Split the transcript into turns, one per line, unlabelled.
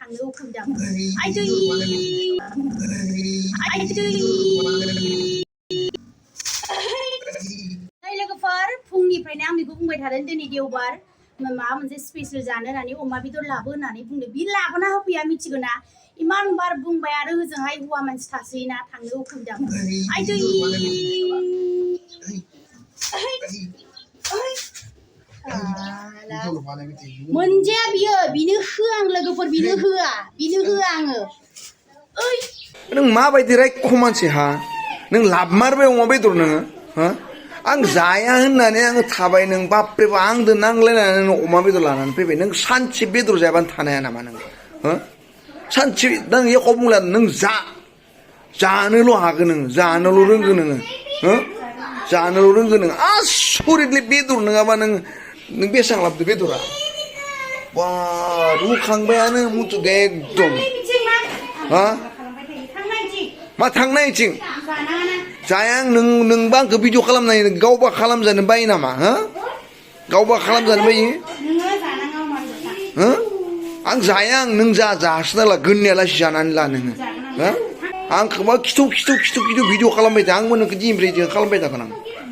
थांनो उखुमदाम आइदै लोगोफोर फुंनिफ्रायनो आं बेखौ बुंबाय थादों दिनै देवबार माबा मोनसे स्पेशल जानो होननानै अमा बेदर लाबो होननानै बुंदों बि लाबोना होफैया मिथिगौ ना इमान बार बुंबाय आरो होजोंहाय हौवा मानसि थासैना थांनो उखुमदाम आइदै मोनजाया बिनो होआ आं लोगोफोर बिनो होआ आङो ओइ
नों माबायदि रायख' मानसि हा नों लाबमारबाय अमा बेदर नोङो हा आं जाया होननानै आङो थाबाय नों बाप्रेबा आंदो नांलायनानै नों अमा बेदर लानानै फैबाय नों सानसे बेदर जायाबानो थानो हाया नामा नों हो सानसे नों एख' बुंला नों जानोल' हागोन नोङो जानोल' रोंगोन नोङो हो जानोल' रोंगोन नोङो आसरितलै बेदर नङाबा नों बेसेबां लाबोदो बेदरा बा रुखांबायानो मुथुथे एकदम हा मा थांनायथिं जाया आं नोंबा आंखौ भिडिअ खालामनाय गावबा खालामजानो बायो नामा हो गावबा खालामजानो बायो हो आं जाया आं नों जासिना ला गोननायालासि जानानै ला नोङो हो आंखौबा खिथु भिडिअ खालामबाय था आंबो नोंखौ दिनिफ्राय खालामबाय थागोन आं